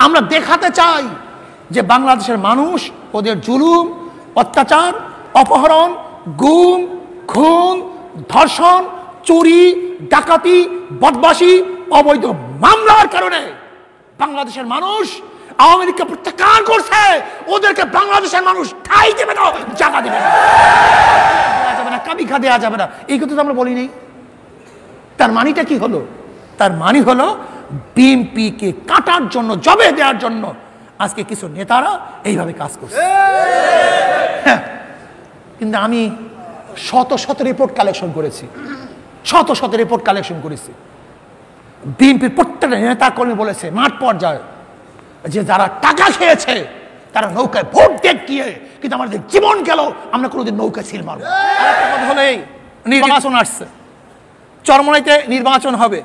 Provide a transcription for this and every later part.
আমরা দেখাতে চাই যে বাংলাদেশের মানুষ ওদের জুলুম, অত্যাচার, অপহরণ, গুম, খুন, ধর্ষণ, চুরি, ডাকাতি, বদমাশি, অবৈধ মামলার কারণে বাংলাদেশের মানুষ আওয়ামী লীগকে প্রত্যাখ্যান করছে। ওদেরকে বাংলাদেশের মানুষ ঠাঁই দেবে না, জায়গা দেবে না, দেওয়া যাবে না, কাবিখা দেওয়া যাবে না। এই কথা তো আমরা বলি নাই। তার মানিটা কি হলো? তার মানি হলো বিএনপিকে কাটার জন্য, জবে দেওয়ার জন্য আজকে কিছু নেতারা এইভাবে কাজ করছে। হ্যাঁ, কিন্তু আমি শত শত রিপোর্ট কালেকশন করেছি, শত শত রিপোর্ট কালেকশন করেছি। বিএনপির প্রত্যেকটা নেতা কর্মী বলেছে মাঠ পর্যায়ে যে যারা টাকা খেয়েছে তারা নৌকায় ভোট দেখিয়ে, কিন্তু আমাদের জীবন গেল, আমরা কোনোদিন নৌকায় সিল মারব। আরেকটা কথা হলো এই নির্বাচন আসছে, চরমোনাইতে নির্বাচন হবে।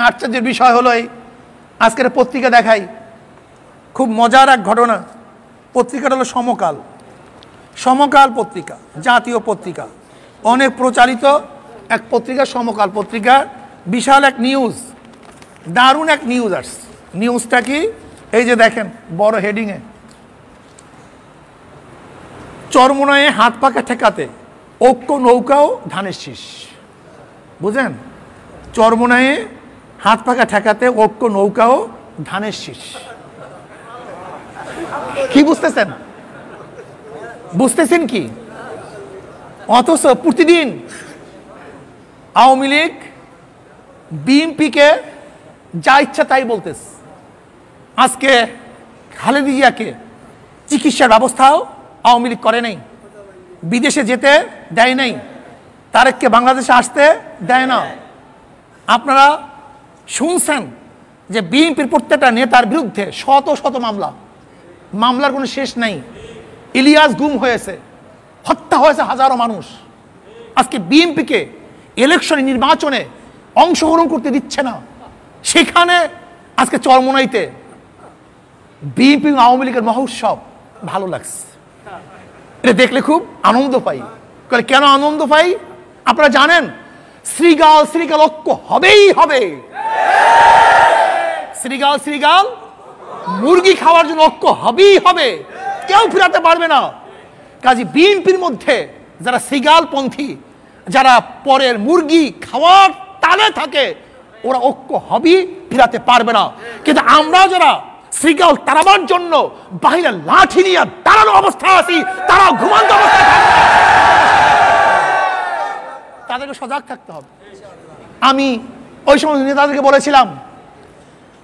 আশ্চর্যের বিষয় হলো এই, আজকের পত্রিকা দেখাই, খুব মজার এক ঘটনা। পত্রিকাটা হলো সমকাল, সমকাল পত্রিকা, জাতীয় পত্রিকা, অনেক প্রচারিত এক পত্রিকা সমকাল পত্রিকা। বিশাল এক নিউজ, দারুণ এক নিউজ আসছে। নিউজটা কি? এই যে দেখেন বড় হেডিংয়ে, চরমোনাইয়ে হাত পাকা ঠেকাতে ঐক্য নৌকাও ধানের শীষ। বুঝেন? চরমোনাইয়ে হাত পাকা ঠেকাতে ঐক্য নৌকাও ধানের শীষ। কি বুঝতেছেন? বুঝতেছেন কি? অথচ প্রতিদিন আওয়ামী লীগ বিএনপিকে যা ইচ্ছা তাই বলতেছে। আজকে খালেদা জিয়াকে চিকিৎসার ব্যবস্থাও আওয়ামী লীগ করে নাই, বিদেশে যেতে দেয় নাই, তারেককে বাংলাদেশে আসতে দেয় না। আপনারা শুনছেন যে বিএনপির প্রত্যেকটা নেতার বিরুদ্ধে শত শত মামলা, মামলার কোনো শেষ নাই। ইলিয়াস গুম হয়েছে, হত্যা হয়েছে হাজারো মানুষ। আজকে বিএনপিকে ইলেকশনে, নির্বাচনে অংশগ্রহণ করতে দিচ্ছে না। সেখানে আজকে চরমোনাইতে বিএনপি আওয়ামী লীগের মহোৎসব। ভালো লাগছে, এটা দেখলে খুব আনন্দ পাই। কেন আনন্দ পাই আপনারা জানেন? শ্রীগাল শ্রীগাল ঐক্য হবেই হবে। শ্রীগাল শ্রীগাল মুরগি খাওয়ার জন্য ঐক্য হবেই হবে, কেউ ফিরাতে পারবে না। কাজে বিএনপির মধ্যে যারা শ্রীগালপন্থী, যারা পরের মুরগি খাওয়ার তালে থাকে, ওরা ঐক্য হবেই, ফিরাতে পারবে না। কিন্তু আমরা যারা শ্রীগাল তাড়াবার জন্য বাহিরে লাঠি নিয়ে দাঁড়ানো অবস্থায় আছি, তারা ঘুমান্ত অবস্থায় থাকবে, তাদেরকে সজাগ থাকতে হবে। আমি ওই সময় নেতাদেরকে বলেছিলাম,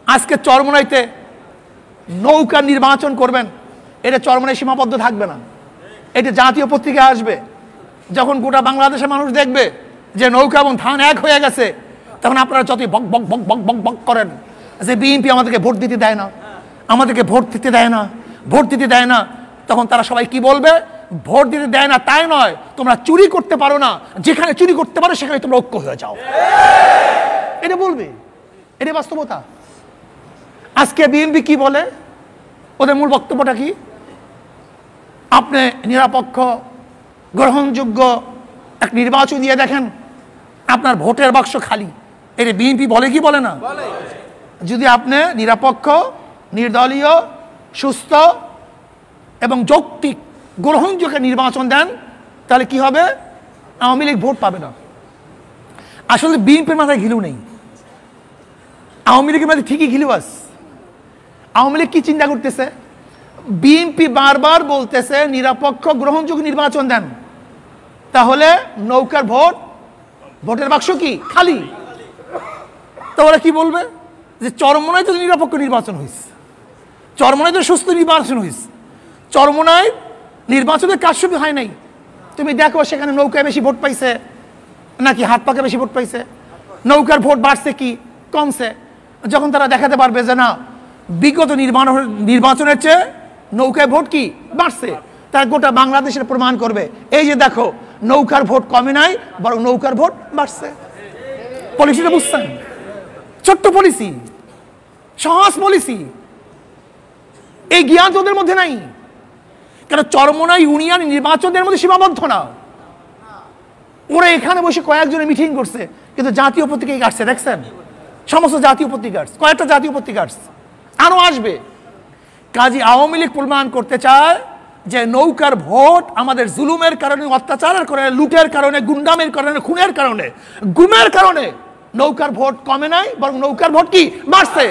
আজকে চরমোনাইতে নৌকা নির্বাচন করবেন, এটা চরমোনাই সীমাবদ্ধ থাকবে না, এটা জাতীয় পত্রিকায় আসবে। যখন গোটা বাংলাদেশের মানুষ দেখবে যে নৌকা এবং ধান এক হয়ে গেছে, তখন আপনারা যতই বক বক বক বক বক বক করেন যে বিএনপি আমাদেরকে ভোট দিতে দেয় না, আমাদেরকে ভোট দিতে দেয় না, ভোট দিতে দেয় না, তখন তারা সবাই কি বলবে? ভোট দিতে দেয় না তাই নয়, তোমরা চুরি করতে পারো না, যেখানে চুরি করতে পারো সেখানে তোমরা ঐক্য হয়ে যাও, এটা বলবে। এটা বাস্তবতা। আজকে বিএনপি কি বলে? ওদের মূল বক্তব্যটা কি? আপনি নিরপেক্ষ, গ্রহণযোগ্য এক নির্বাচন দিয়ে দেখেন, আপনার ভোটের বাক্স খালি। এটা বিএনপি বলে কি বলে না? যদি আপনি নিরপেক্ষ, নির্দলীয়, সুস্থ এবং যৌক্তিক গ্রহণযোগ্য নির্বাচন দেন, তাহলে কি হবে? আওয়ামী লীগ ভোট পাবে না। আসলে বিএনপির মাথায় ঘিলু নেই, আওয়ামী লীগের মাথায় ঠিকই ঘিলু আছে। আওয়ামী লীগ কি চিন্তা করতেছে? বিএনপি বারবার বলতেছে নিরপেক্ষ, গ্রহণযোগ্য নির্বাচন দেন, তাহলে নৌকার ভোট, ভোটের বাক্স কি খালি। তাহলে কি বলবে? যে চরমোনাই তো নিরপেক্ষ নির্বাচন হয়েছে, চরমোনাই তো সুস্থ নির্বাচন হয়েছে, চরমোনাই নির্বাচনের কারসাজি হয় নাই। তুমি দেখো সেখানে নৌকায় বেশি ভোট পাইছে নাকি হাত পাকে বেশি ভোট পাইছে? নৌকার ভোট বাড়ছে কি কমছে? যখন তারা দেখাতে পারবে যে না, বিগত নির্বাচনের চেয়ে নৌকায় ভোট কি বাড়ছে, তার গোটা বাংলাদেশের প্রমাণ করবে, এই যে দেখো নৌকার ভোট কমে নাই, বরং নৌকার ভোট বাড়ছে। পলিসিটা বুঝছেন? ছোট্ট পলিসি, সহজ পলিসি, এই জ্ঞান তোদের মধ্যে নাই। কেন চরমোনাই ইউনিয়ন নির্বাচনের মধ্যে সীমাবদ্ধ না, ওরা এখানে বসে কয়েকজনে মিটিং করছে, কিন্তু জাতীয় পত্রিকায় আসছে, দেখছেন? সমস্ত জাতীয় পত্রিকা আসছে, কয়েকটা জাতীয় পত্রিকা আসছে। আরো আসবে। কাজী আওয়ামী লীগ প্রমাণ করতে চায় যে নৌকার ভোট আমাদের জুলুমের কারণে, অত্যাচারের কারণে, লুটের কারণে, গুন্ডামের কারণে, খুনের কারণে, গুমের কারণে নৌকার ভোট কমে নাই, বরং নৌকার ভোট কি বাড়ছে।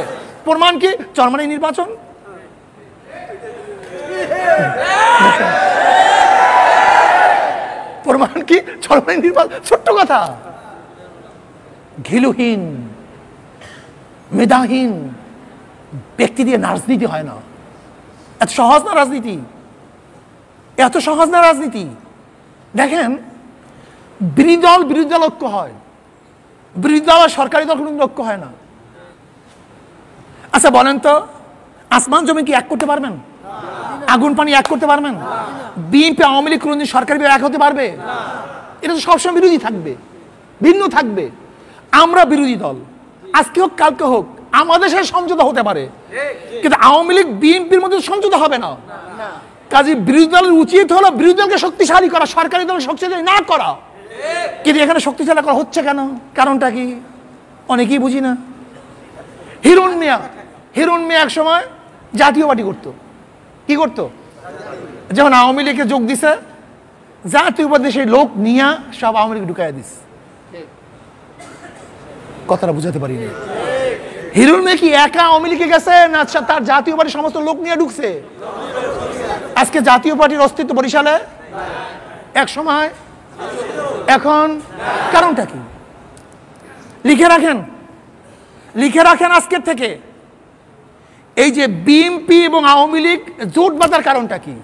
প্রমাণ কি? চরমনাই নির্বাচন। প্রমাণ কি? চরমনাই নির্বাচন। ছোট্ট কথা। ঘিলুহীন, মেধাহীন ব্যক্তি দিয়ে রাজনীতি হয় না। এত সহজ না রাজনীতি, এত সহজ না রাজনীতি। দেখেন, বিরোধী দল ঐক্য হয়, বিরোধী দল আর সরকারি দল কোনো ঐক্য হয় না। আচ্ছা বলেন তো, আসমান জমি কি এক করতে পারবেন? আগুন পানি এক করতে পারবেন? বিএনপি আওয়ামী লীগ কোনদিন সরকারি এক হতে পারবে? এটা তো সবসময় বিরোধী থাকবে, ভিন্ন থাকবে। আমরা বিরোধী দল, আজকে হোক কালকে হোক, আমাদের সাথে সমঝোতা হতে পারে, কিন্তু আওয়ামী লীগ বিএনপির মধ্যে সমঝোতা হবে না। কাজে বিরোধী দলের উচিত হলো বিরোধী দলকে শক্তিশালী করা, সরকারি দল শক্তিশালী না করা। কিন্তু এখানে শক্তিশালী করা হচ্ছে কেন? কারণটা কি? অনেকেই বুঝি না। হিরণ মিয়া এক সময় জাতীয় পার্টি করতো। কি করতো? যখন আওয়ামী লীগে যোগ দিছে, জাতীয় পার্টি সেই লোক নিয়ে সব আওয়ামী লীগ ঢুকাইয়া দিস। কথাটা বুঝাতে পারিনি। হিরণ মিয়া কি একা আওয়ামী লীগে গেছে, না তার জাতীয় পার্টির সমস্ত লোক নিয়ে ঢুকছে? আজকে জাতীয় পার্টির অস্তিত্ব বরিশালে এক সময়, এখন কারণটা কি? লিখে রাখেন আজকের থেকে। এই যে বিএনপি এবং আওয়ামী লীগ জোট বাঁধার কারণটা কি?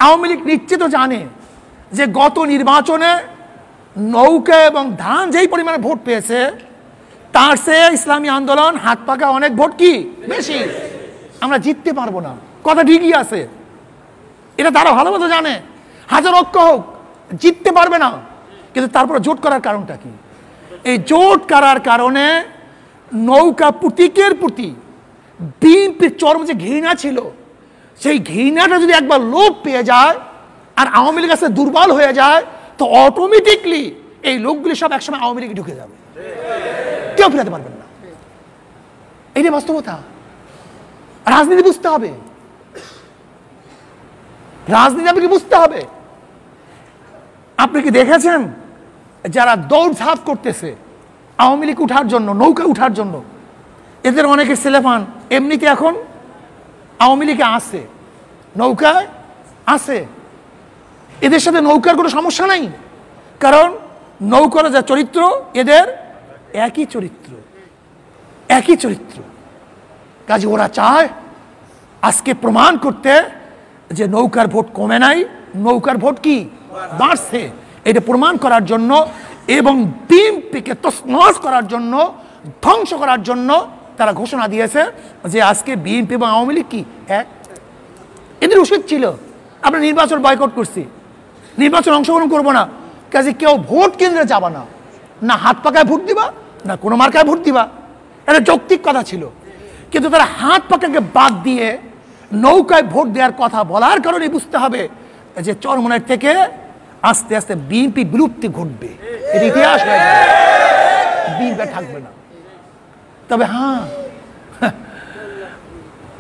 আওয়ামী লীগ নিশ্চিত জানে যে গত নির্বাচনে নৌকা এবং ধান যেই পরিমাণে ভোট পেয়েছে, তার চেয়ে ইসলামী আন্দোলন হাত পাকা অনেক ভোট কি বেশি, আমরা জিততে পারবো না। কথা ঠিকই আছে, এটা তারা ভালো মতো জানে। হাজার ঐক্য হোক, জিততে পারবে না। কিন্তু তারপরে জোট করার কারণটা কি? এই জোট করার কারণে নৌকা প্রতীকের প্রতি বিএনপির চরম যে ঘৃণা ছিল, সেই ঘৃণাটা যদি একবার লোপ পেয়ে যায় আর আওয়ামী লীগ কাছে দুর্বল হয়ে যায়, তো অটোমেটিকলি এই লোকগুলি সব একসময় আওয়ামী লীগে ঢুকে যাবে, কেউ ফেরাতে পারবেন না। এইটাই বাস্তবতা। রাজনীতি বুঝতে হবে, রাজনীতি আপনাকে বুঝতে হবে। আপনি কি দেখেছেন যারা দৌড়ঝাঁপ করতেছে আওয়ামী লীগ উঠার জন্য, নৌকা উঠার জন্য, এদের অনেকে ছেলেপান এমনিতে এখন আওয়ামী লীগে আছে, নৌকায় আছে। এদের সাথে নৌকার কোনো সমস্যা নাই, কারণ নৌকার যা চরিত্র এদের একই চরিত্র। কাজে ওরা চায় আজকে প্রমাণ করতে যে নৌকার ভোট কমে নাই, নৌকার ভোট কি বাড়ছে, এটা প্রমাণ করার জন্য এবং বিএনপিকে তছনছ করার জন্য, ধ্বংস করার জন্য তারা ঘোষণা দিয়েছে যে আজকে বিএনপি এবং আওয়ামী লীগ কি এক। এদের উচিত ছিল আমরা নির্বাচন বয়কট করছি, নির্বাচন অংশগ্রহণ করবো না। কাজে কেউ ভোট কেন্দ্রে যাবা না, না হাত পাকায় ভোট দিবা, না কোনো মার্কায় ভোট দিবা। এটা যৌক্তিক কথা ছিল। কিন্তু তারা হাত পাকাকে বাদ দিয়ে নৌকায় ভোট দেওয়ার কথা বলার কারণে বুঝতে হবে যে চরমনাই থেকে আস্তে আস্তে বিএনপি বিলুপ্তি ঘটবে, এটা ইতিহাস হয়ে যাবে, বিএনপি থাকবে না। তবে হ্যাঁ,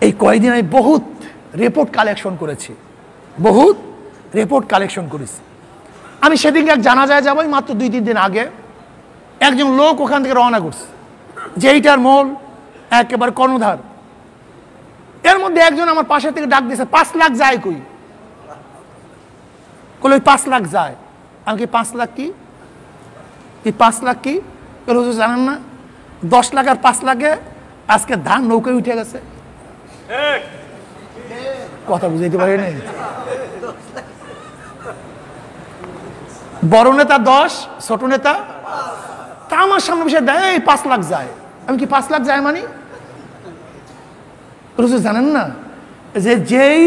এই কয়েকদিন আমি বহুত রিপোর্ট কালেকশন করেছি। আমি সেদিনকে এক জানাজায় যাবো, মাত্র 2-3 দিন আগে একজন লোক ওখান থেকে রওনা করছে, যে এইটার মূল একেবারে কর্ণধার। এর মধ্যে একজন আমার পাশে থেকে ডাক দিয়েছে, 5 লাখ যায় কই? বলে ওই 5 লাখ যায়। আমি কি 5 লাখ কি? 5 লাখ কি জানেন না? 10 লাখ আর 5 লাখে আজকে ধান নৌকায় উঠে গেছে। কথা বুঝাইতে পারি নাই। বড় নেতা 10, ছোট নেতা তা আমার সামনে বসে দেয়, এই 5 লাখ যায়। আমি কি 5 লাখ যায় মানে? জানেন না যে যেই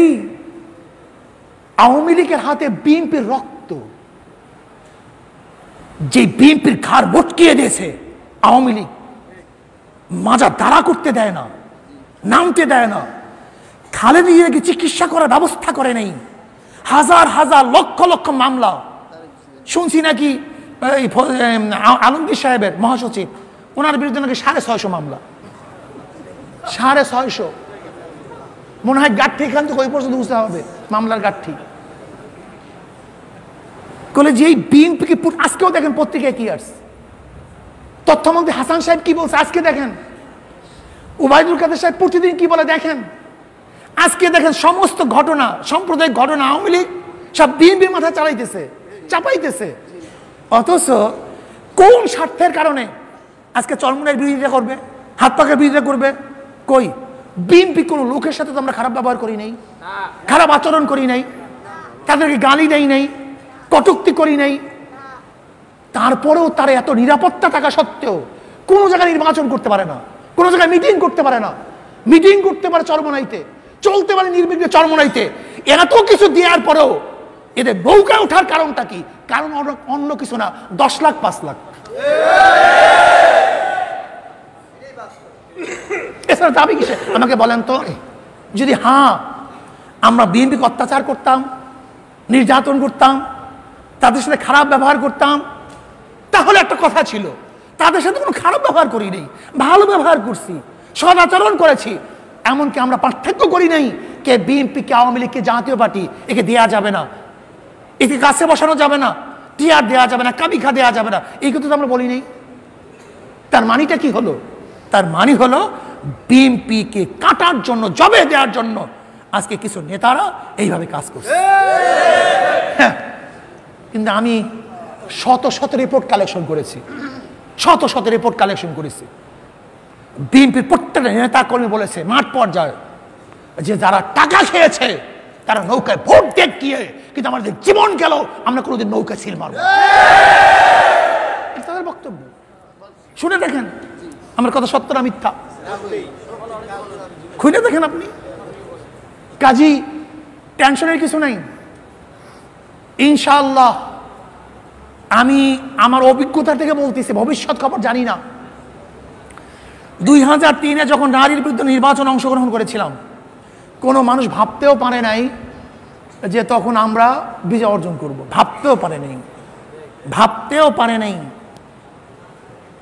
আওয়ামী লীগের হাতে বিএনপির রক্ত, যে বিএনপির ঘাড় বটকিয়ে দিয়েছে আওয়ামী লীগ, মাজা দাঁড়া করতে দেয় না, নামতে দেয় না, খালেদা জিয়াকে চিকিৎসা করার ব্যবস্থা করে নেই, হাজার হাজার লক্ষ লক্ষ মামলা। শুনছি নাকি আলমগীর সাহেবের মহাসচিব, ওনার বিরুদ্ধে নাকি 650 মামলা, 650। মনে হয় গাঠি এখান থেকে ওই পর্যন্ত বুঝতে হবে, মামলার গাঠি। বলে যে এই বিএনপিকে আজকেও দেখেন পত্রিকায় কি আসছে, তথ্যমন্ত্রী হাসান সাহেব কি বলছে আজকে দেখেন, ওবায়দুল কাদের সাহেব প্রতিদিন কি বলে দেখেন। আজকে দেখেন সমস্ত ঘটনা, সাম্প্রদায়িক ঘটনা আওয়ামী লীগ সব বিএনপির মাথা চালাইতেছে, চাপাইতেছে। অথচ কোন স্বার্থের কারণে আজকে চরমোনাইয়ের বিরোধিতা করবে, হাত পাকের বিরোধিতা করবে? কই বিএনপি কোনো লোকের সাথে তো আমরা খারাপ ব্যবহার করি নাই, খারাপ আচরণ করি নাই, তাদেরকে গালি দেই নাই, কটূক্তি করি নাই। তারপরেও তারা এত নিরাপত্তা থাকা সত্ত্বেও কোনো জায়গায় নির্বাচন করতে পারে না, কোনো জায়গায় মিটিং করতে পারে না। মিটিং করতে পারে চরমোনাইতে, চলতে পারে নির্বিঘ্নে চরমোনাইতে। এত কিছু দেওয়ার পরেও এদের নৌকায় ওঠার কারণটা কি? কারণ অন্য কিছু না, 10 লাখ 5 লাখ, এছাড়া দাবি কিসে আমাকে বলেন তো? যদি আমরা বিএনপিকে অত্যাচার করতাম, নির্যাতন করতাম, তাদের সাথে খারাপ ব্যবহার করতাম, তাহলে একটা কথা ছিল। তাদের সাথে কোনো খারাপ ব্যবহার করি নাই, ভালো ব্যবহার করছি, সদ আচরণ করেছি। এমনকি আমরা পার্থক্য করি নাই কে বিএনপি, কে আওয়ামী লীগ, কে জাতীয় পার্টি, একে দেওয়া যাবে না, একে কাছে বসানো যাবে না, টিআর দেওয়া যাবে না, কাবিখা দেওয়া যাবে না, এই কথা তো আমরা বলি নাই। তার মানিটা কি হলো? তার মানি হলো বিএনপিকে কাটার জন্য, জবে দেওয়ার জন্য আজকে কিছু নেতারা এইভাবে কাজ করছে। হ্যাঁ, কিন্তু আমি শত শত রিপোর্ট কালেকশন করেছি, শত শত রিপোর্ট কালেকশন করেছি। বিএনপির প্রত্যেকটা নেতা কর্মী বলেছে মাঠ পর্যায়ে যে যারা টাকা খেয়েছে তারা নৌকায় ভোট দেখিয়ে, কিন্তু আমাদের জীবন গেল, আমরা কোনোদিন নৌকা ছিল মারব। তাদের বক্তব্য শুনে দেখেন আমার কথা সত্য না মিথ্যা, খুঁজে দেখেন আপনি। কাজী টেনশনের কিছু নাই, ইনশাআল্লাহ। আমি আমার অভিজ্ঞতা থেকে বলতেছি, ভবিষ্যৎ খবর জানি না। 2003-এ যখন নারীর বিরুদ্ধে নির্বাচন অংশগ্রহণ করেছিলাম, কোনো মানুষ ভাবতেও পারে নাই যে তখন আমরা বিজয় অর্জন করব, ভাবতেও পারে নাই, ভাবতেও পারে নাই।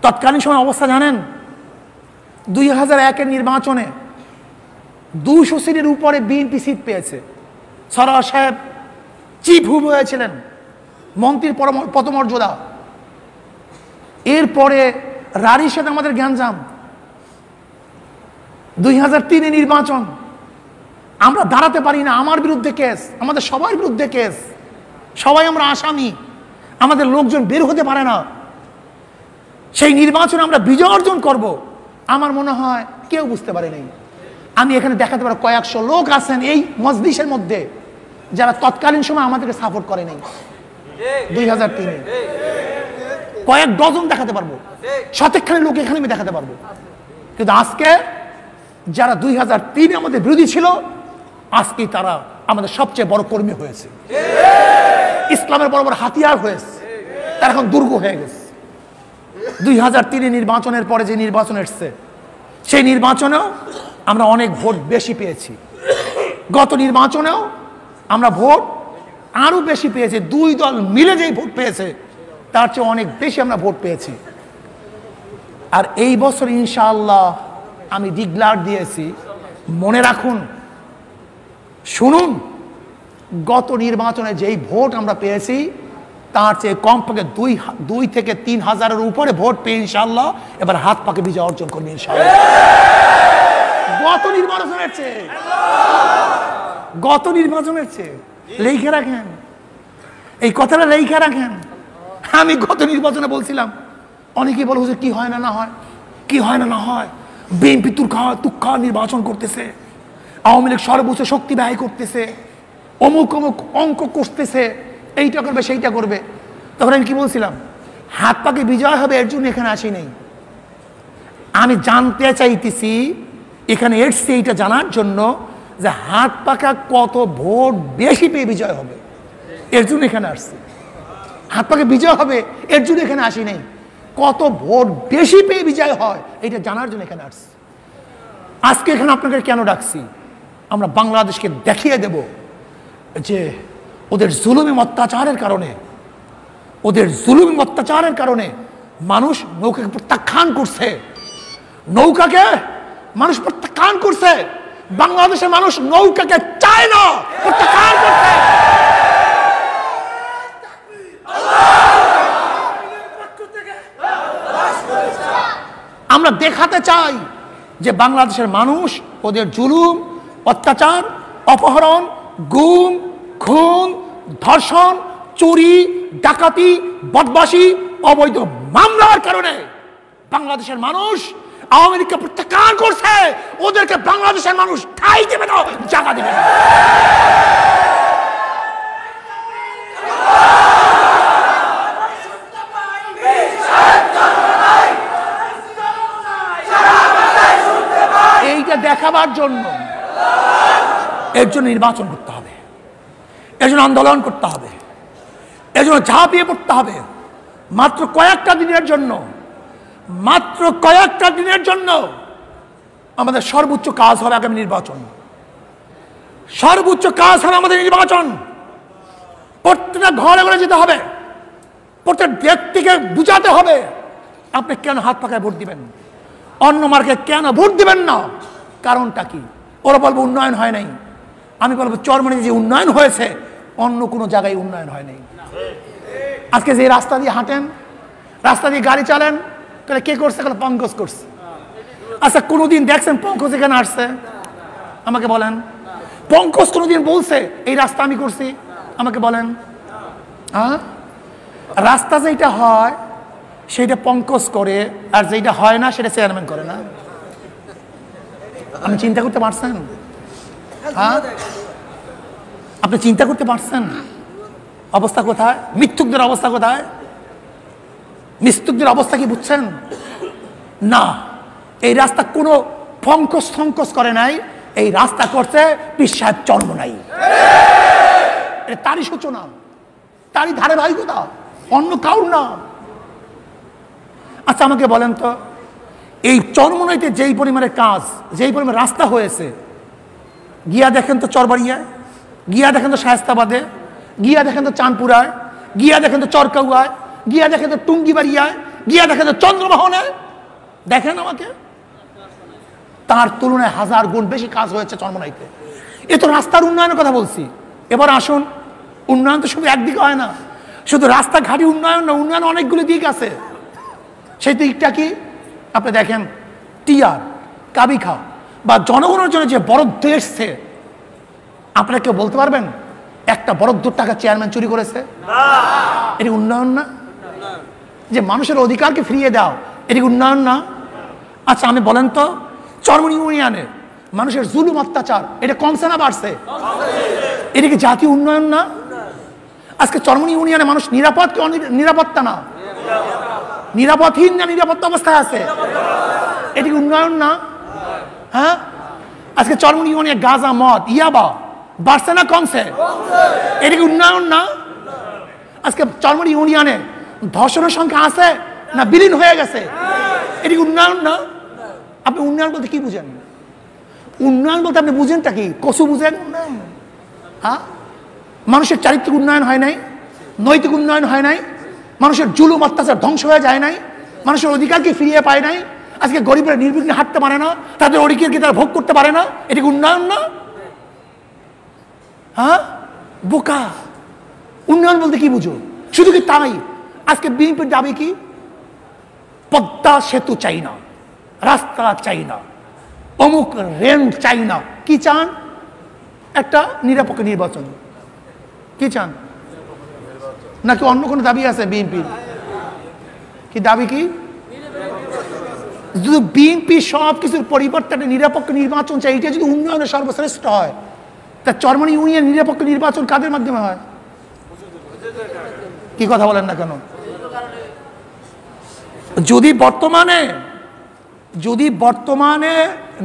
তৎকালীন সময় অবস্থা জানেন, 2001-এর নির্বাচনে 200 সিটের উপরে বিএনপি সিট পেয়েছে। সরোয়ার সাহেব চিফ হুইপ হয়েছিলেন, মন্ত্রীর পদমর্যাদা। এরপরে রারির সাথে আমাদের গ্যাঞ্জাম। 2003-এ নির্বাচন, আমরা দাঁড়াতে পারি না, আমার বিরুদ্ধে কেস, আমাদের সবার বিরুদ্ধে কেস, সবাই আমরা আসামি, আমাদের লোকজন বের হতে পারে না। সেই নির্বাচনে আমরা বিজয় অর্জন করব, আমার মনে হয় কেউ বুঝতে পারে নাই। আমি এখানে দেখাতে পারবো কয়েকশো লোক আছেন এই মজলিসের মধ্যে যারা তৎকালীন সময় আমাদেরকে সাপোর্ট করে নাই। 2003-এ কয়েক ডজন দেখাতে পারবো, শতেকখানি লোক এখানে আমি দেখাতে পারবো। কিন্তু আজকে যারা 2003-এ আমাদের বিরোধী ছিল, আজকে তারা আমাদের সবচেয়ে বড় কর্মী হয়েছে, ইসলামের বড় বড় হাতিয়ার হয়েছে, তারা এখন দুর্গ হয়ে গেছে। 2003-এ নির্বাচনের পরে যে নির্বাচন এসছে, সেই নির্বাচনেও আমরা অনেক ভোট বেশি পেয়েছি। গত নির্বাচনেও আমরা ভোট আরো বেশি পেয়েছি, দুই দল মিলে যেই ভোট পেয়েছে তার চেয়ে অনেক বেশি আমরা ভোট পেয়েছি। আর এই বছর ইনশাআল্লাহ আমি ডিক্লার দিয়েছি, মনে রাখুন, শুনুন, গত নির্বাচনে যেই ভোট আমরা পেয়েছি তার চেয়ে কমপক্ষে 2 থেকে 3 হাজারের উপরে ভোট পেয়ে ইনশাআল্লাহ এবার হাত পাকে বিজয় অর্জন করবে ইনশাআল্লাহ। গত নির্বাচনের চেয়ে, গত নির্বাচনের চেয়ে লেখে রাখেন, এই কথাটা লেখে রাখেন। আমি গত নির্বাচনে বলছিলাম, অনেকেই বলে হুজুর কি হয় না না হয়, কি হয় না না হয়, বিএনপি তুখা নির্বাচন করতেছে, আওয়ামী লীগ সর্বোচ্চ শক্তি ব্যয় করতেছে, অমুক অমুক অঙ্ক কষতেছে, এইটা করবে সেইটা করবে। তখন আমি কি বলছিলাম, হাত পাকে বিজয় হবে এর জন্য এখানে আসি নাই। আমি জানতে চাইতেছি, এখানে এসছি এইটা জানার জন্য যে হাত পাকা কত ভোট বেশি পেয়ে বিজয় হবে, এর জন্য এখানে আসছি। হাত পাকে বিজয় হবে এর জন্য এখানে আসি নাই, কত ভোট বেশি পেয়ে বিজয় হয় এটা জানার জন্য এখানে আসছি। আজকে এখানে আপনাকে কেন ডাকছি, আমরা বাংলাদেশকে দেখিয়ে দেব যে ওদের জুলুমি অত্যাচারের কারণে, ওদের জুলুমি অত্যাচারের কারণে মানুষ নৌকাকে প্রত্যাখ্যান করছে, নৌকাকে মানুষ প্রত্যাখ্যান করছে। বাংলাদেশের মানুষ নৌকাকে চায় না, প্রত্যাখ্যান করছে। আমরা দেখাতে চাই যে বাংলাদেশের মানুষ ওদের জুলুম, অত্যাচার, অপহরণ, গুম, খুন, ধর্ষণ, চুরি, ডাকাতি, বদমাশি, অবৈধ মামলার কারণে বাংলাদেশের মানুষ আওয়ামী লীগকে প্রত্যাখ্যান করছে। ওদেরকে বাংলাদেশের মানুষ ঠাঁই দেবে না, জায়গা দেবে না। এইটা দেখাবার জন্য এর জন্য নির্বাচন করতে হবে, এর জন্য আন্দোলন করতে হবে, এর জন্য ঝাঁপিয়ে পড়তে হবে। মাত্র কয়েকটা দিনের জন্য, মাত্র কয়েকটা দিনের জন্য আমাদের সর্বোচ্চ কাজ হবে আগামী নির্বাচন। সর্বোচ্চ কাজ হবে আমাদের নির্বাচন। প্রত্যেকটা ঘরে ঘরে যেতে হবে, প্রত্যেক ব্যক্তিকে বুঝাতে হবে আপনি কেন হাত পাকায় ভোট দিবেন, অন্য মার্কে কেন ভোট দিবেন না, কারণটা কি। ওরা বলবো উন্নয়ন হয় নাই, আমি বলবো চরমনাইতে যে উন্নয়ন হয়েছে অন্য কোনো জায়গায় উন্নয়ন হয় নাই। আজকে যে রাস্তা দিয়ে হাঁটেন, রাস্তা দিয়ে গাড়ি চালেন, তাহলে কে করছে? পঙ্কজ করছে। আচ্ছা কোনোদিন দেখছেন পঙ্কজ এখানে আসছে? আমাকে বলেন। পঙ্কজ কোনোদিন বলছে এই রাস্তা আমি করছি? আমাকে বলেন। হ্যাঁ, রাস্তা যেটা হয় সেটা পঙ্কজ করে, আর যেটা হয় না সেটা চেয়ারম্যান করে না। আপনি চিন্তা করতে পারছেন? হ্যাঁ, আপনি চিন্তা করতে পারছেন অবস্থা কোথায়? মৃত্যুকদের অবস্থা কোথায়? মৃত্যুকদের অবস্থা কি বুঝছেন? না, এই রাস্তা কোনো ফঙ্কস ফঙ্কস করে নাই, এই রাস্তা করছে পীর সাহেব চরমোনাই। তারই সূচনা, তারই ধারাবাহিকতা, অন্য কাউর না। আচ্ছা আমাকে বলেন তো, এই চরমোনাইতে যেই পরিমাণে কাজ, যেই পরিমাণে রাস্তা হয়েছে, গিয়া দেখেন তো চরবাড়িয়ায়, গিয়া দেখেন তো শায়েস্তাবাদে, গিয়া দেখেন তো চাঁদপুরায়, গিয়া দেখেন তো চরকাউয়ায়, গিয়া দেখেন তো টুঙ্গিবাড়িয়ায়, গিয়া দেখেন তো চন্দ্রমোহনে। দেখেন আমাকে, তার তুলনায় 1000 গুণ বেশি কাজ হয়েছে চরমোনাইতে। এ তো রাস্তার উন্নয়নের কথা বলছি। এবার আসুন, উন্নয়ন তো শুধু একদিকে হয় না, শুধু রাস্তাঘাটি উন্নয়ন না, উন্নয়ন অনেকগুলো দিক আছে। সেই দিকটা কি? আপনি দেখেন টিআর, কাবিখা বা জনগণের জন্য যে বরাদ্দ এসছে, আপনারা কেউ বলতে পারবেন একটা বরাদ্দর টাকা চেয়ারম্যান চুরি করেছে? এটি উন্নয়ন না? যে মানুষের অধিকারকে ফিরিয়ে দাও, এটি উন্নয়ন না? আচ্ছা আমি বলেন তো, চরমোনাই ইউনিয়নে মানুষের জুলুম অত্যাচার এটা কমছে না বাড়ছে? এটা কি জাতীয় উন্নয়ন না? আজকে চরমোনাই ইউনিয়নে মানুষ নিরাপদ কি নিরাপত্তা না? নিরাপদহীন না নিরাপত্তা অবস্থায় আছে? এটি উন্নয়ন না? হ্যাঁ, আজকে চরমোনাই ইউনিয়নে গাঁজা, মদ, ইয়াবা বাড়ছে না কমছে? এটি কি উন্নয়ন না? আজকে চরমোনাই ইউনিয়নে ধর্ষণের সংখ্যা আছে না বিলীন হয়ে গেছে? এটি উন্নয়ন না? আপনি উন্নয়ন বলতে কি বুঝেন? উন্নয়ন বলতে আপনি বুঝেনটা কি? কসু বুঝেন? হ্যাঁ, মানুষের চারিত্রিক উন্নয়ন হয় নাই, নৈতিক উন্নয়ন হয় নাই, মানুষের জুলুম অত্যাচার ধ্বংস হয়ে যায় নাই, মানুষের অধিকারকে ফিরিয়ে পায় নাই। আজকে গরিবরা নির্বিঘ্নে হাঁটতে পারে না, তাদের অধিকারকে তারা ভোগ করতে পারে না। এটি উন্নয়ন না? হ্যাঁ, বোকা। উন্নয়ন বলতে কি বুঝো? শুধু কি তাই? আজকে বিএনপির দাবি কি? পদ্মা সেতু চাই না, রাস্তা চাই না, অমুক রেল চাই না। কি চান? একটা নিরপেক্ষ নির্বাচন। কি চান? নাকি অন্য কোনো দাবি আছে বিএনপির? কি দাবি? কি যদি বিএনপি সব কিছুর পরিবর্তে নিরপেক্ষ নির্বাচন চাই, এটা যদি উন্নয়নের সর্বশ্রেষ্ঠ হয়, তা চরমোনাই ইউনিয়ন নিরপেক্ষ নির্বাচন কাদের মাধ্যমে হয়? কি কথা বলেন না কেন? যদি বর্তমানে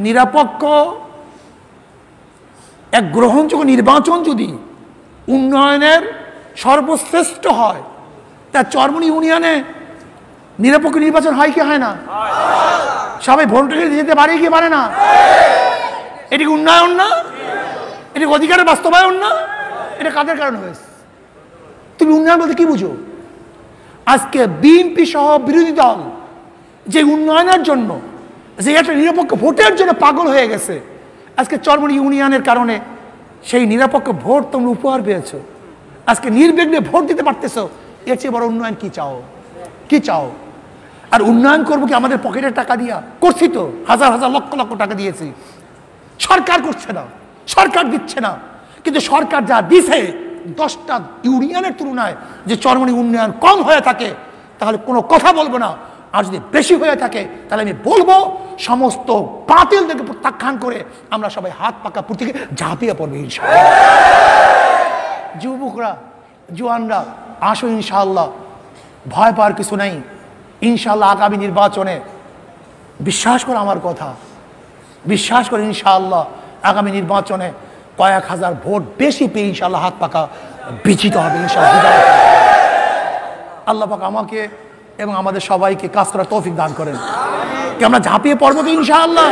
নিরপেক্ষ এক গ্রহণযোগ্য নির্বাচন যদি উন্নয়নের সর্বশ্রেষ্ঠ হয়, তা চরমোনাই ইউনিয়নে নিরপেক্ষ নির্বাচন হয় কি হয় না? সবাই ভোটে যেতে পারে কি পারে না? এটি উন্নয়ন না? এটি অধিকারের বাস্তবায়ন না? এটা কাদের কারণে হয়েছে? তুমি উন্নয়ন বলতে কি বুঝো? আজকে বিএনপি সহ বিরোধী দল যে উন্নয়নের জন্য, যে একটা নিরপেক্ষ ভোটের জন্য পাগল হয়ে গেছে, আজকে চরমনি ইউনিয়নের কারণে সেই নিরপেক্ষ ভোট তোমরা উপহার পেয়েছো, আজকে নির্বিঘ্নে ভোট দিতে পারতেছো। এর চেয়ে বড় উন্নয়ন কি চাও? কি চাও? আর উন্নয়ন করবো কি আমাদের পকেটের টাকা দিয়া? করছি তো, হাজার হাজার লক্ষ লক্ষ টাকা দিয়েছি। সরকার করছে না, সরকার দিচ্ছে না, কিন্তু সরকার যা দিছে 10টা ইউনিয়নের তুলনায় যে চরমনি উন্নয়ন কম হয়ে থাকে তাহলে কোনো কথা বলবো না। আর যদি বেশি হয়ে থাকে তাহলে আমি বলবো সমস্ত বাতিলদেরকে প্রত্যাখ্যান করে আমরা সবাই হাত পাকা প্রতীকে ঝাঁপিয়ে পড়বো ইনশাআল্লাহ। যুবকরা, জোয়ানরা, আসো ইনশাআল্লাহ, ভয় পাওয়ার কিছু নেই। ইনশাআল্লাহ আগামী নির্বাচনে বিশ্বাস করো আমার কথা, বিশ্বাস করে ইনশাআল্লাহ আগামী নির্বাচনে কয়েক হাজার ভোট বেশি পেয়ে ইনশাআল্লাহ হাত পাকা বিজিত হবে ইনশাআল্লাহ। আল্লাহ পাক আমাকে এবং আমাদের সবাইকে কাজ করার তৌফিক দান করেন। কি আমরা ঝাঁপিয়ে পড়বো তো ইনশাআল্লাহ?